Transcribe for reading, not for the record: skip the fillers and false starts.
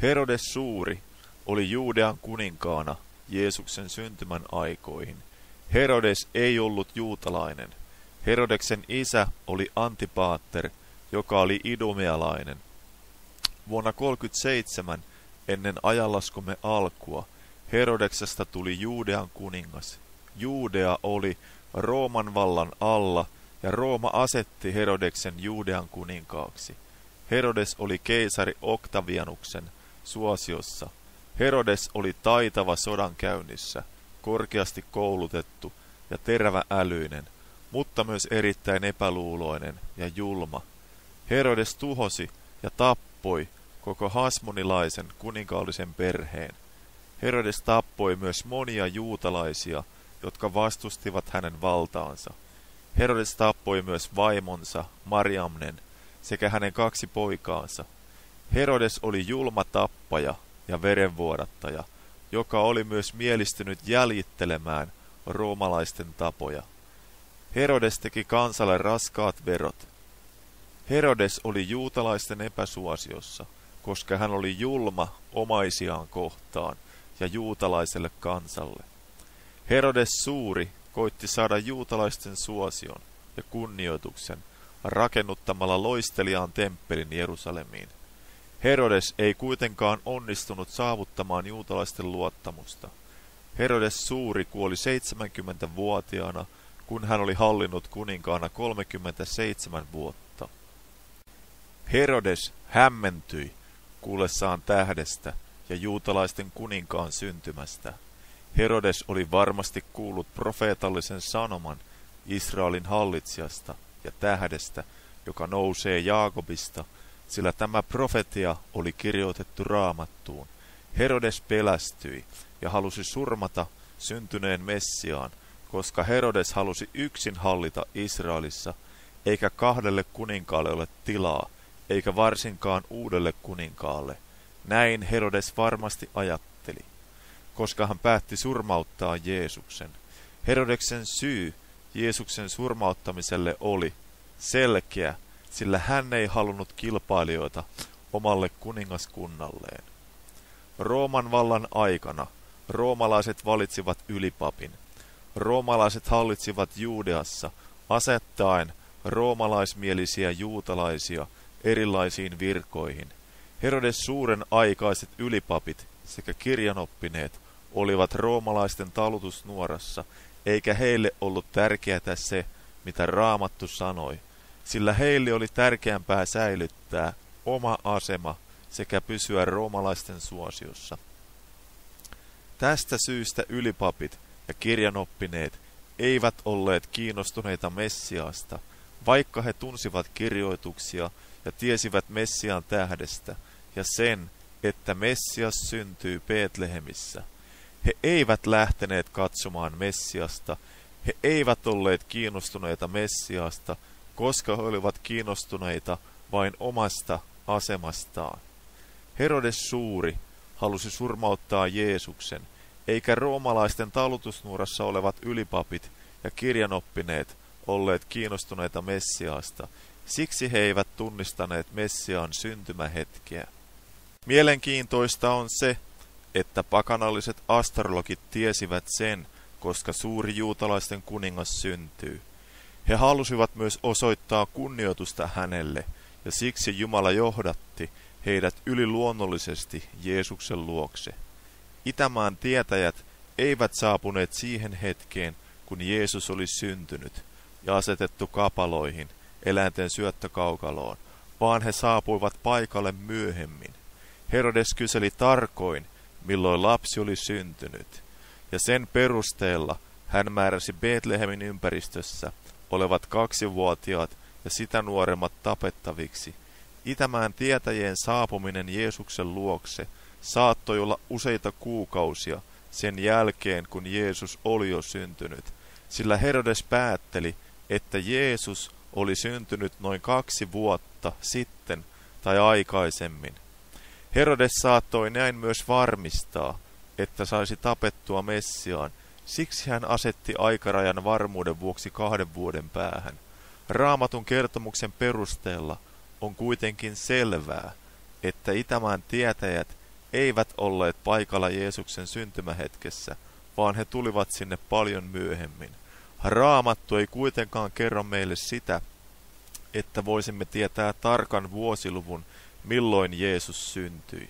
Herodes Suuri oli Juudean kuninkaana Jeesuksen syntymän aikoihin. Herodes ei ollut juutalainen. Herodeksen isä oli Antipaatter, joka oli idumealainen. Vuonna 37 ennen ajanlaskumme alkua Herodeksesta tuli Juudean kuningas. Juudea oli Rooman vallan alla ja Rooma asetti Herodeksen Juudean kuninkaaksi. Herodes oli keisari Octavianuksen suosiossa. Herodes oli taitava sodankäynnissä, korkeasti koulutettu ja terävä-älyinen, mutta myös erittäin epäluuloinen ja julma. Herodes tuhosi ja tappoi koko hasmonilaisen kuninkaallisen perheen. Herodes tappoi myös monia juutalaisia, jotka vastustivat hänen valtaansa. Herodes tappoi myös vaimonsa Mariamnen sekä hänen 2 poikaansa. Herodes oli julma tappaja ja verenvuodattaja, joka oli myös mielistynyt jäljittelemään roomalaisten tapoja. Herodes teki kansalle raskaat verot. Herodes oli juutalaisten epäsuosiossa, koska hän oli julma omaisiaan kohtaan ja juutalaiselle kansalle. Herodes Suuri koitti saada juutalaisten suosion ja kunnioituksen rakennuttamalla loisteliaan temppelin Jerusalemiin. Herodes ei kuitenkaan onnistunut saavuttamaan juutalaisten luottamusta. Herodes Suuri kuoli 70-vuotiaana, kun hän oli hallinnut kuninkaana 37 vuotta. Herodes hämmentyi kuullessaan tähdestä ja juutalaisten kuninkaan syntymästä. Herodes oli varmasti kuullut profeetallisen sanoman Israelin hallitsijasta ja tähdestä, joka nousee Jaakobista, sillä tämä profetia oli kirjoitettu Raamattuun. Herodes pelästyi ja halusi surmata syntyneen Messiaan, koska Herodes halusi yksin hallita Israelissa, eikä 2 kuninkaalle ole tilaa, eikä varsinkaan uudelle kuninkaalle. Näin Herodes varmasti ajatteli, koska hän päätti surmauttaa Jeesuksen. Herodeksen syy Jeesuksen surmauttamiselle oli selkeä, sillä hän ei halunnut kilpailijoita omalle kuningaskunnalleen. Rooman vallan aikana roomalaiset valitsivat ylipapin. Roomalaiset hallitsivat Juudeassa asettaen roomalaismielisiä juutalaisia erilaisiin virkoihin. Herodes Suuren aikaiset ylipapit sekä kirjanoppineet olivat roomalaisten talutusnuorassa, eikä heille ollut tärkeätä se, mitä Raamattu sanoi, sillä heille oli tärkeämpää säilyttää oma asema sekä pysyä roomalaisten suosiossa. Tästä syystä ylipapit ja kirjanoppineet eivät olleet kiinnostuneita Messiasta, vaikka he tunsivat kirjoituksia ja tiesivät Messiaan tähdestä ja sen, että Messias syntyy Betlehemissä. He eivät lähteneet katsomaan Messiasta, he eivät olleet kiinnostuneita Messiasta, koska he olivat kiinnostuneita vain omasta asemastaan. Herodes Suuri halusi surmauttaa Jeesuksen, eikä roomalaisten talutusnuorassa olevat ylipapit ja kirjanoppineet olleet kiinnostuneita Messiaasta, siksi he eivät tunnistaneet Messiaan syntymähetkeä. Mielenkiintoista on se, että pakanalliset astrologit tiesivät sen, koska suuri juutalaisten kuningas syntyy. He halusivat myös osoittaa kunnioitusta hänelle, ja siksi Jumala johdatti heidät yliluonnollisesti Jeesuksen luokse. Itämaan tietäjät eivät saapuneet siihen hetkeen, kun Jeesus oli syntynyt ja asetettu kapaloihin, eläinten syöttökaukaloon, vaan he saapuivat paikalle myöhemmin. Herodes kyseli tarkoin, milloin lapsi oli syntynyt, ja sen perusteella hän määräsi Betlehemin ympäristössä olevat 2-vuotiaat ja sitä nuoremmat tapettaviksi. Itämaan tietäjien saapuminen Jeesuksen luokse saattoi olla useita kuukausia sen jälkeen, kun Jeesus oli jo syntynyt, sillä Herodes päätteli, että Jeesus oli syntynyt noin 2 vuotta sitten tai aikaisemmin. Herodes saattoi näin myös varmistaa, että saisi tapettua Messiaan, siksi hän asetti aikarajan varmuuden vuoksi 2 vuoden päähän. Raamatun kertomuksen perusteella on kuitenkin selvää, että Itämaan tietäjät eivät olleet paikalla Jeesuksen syntymähetkessä, vaan he tulivat sinne paljon myöhemmin. Raamattu ei kuitenkaan kerro meille sitä, että voisimme tietää tarkan vuosiluvun, milloin Jeesus syntyi.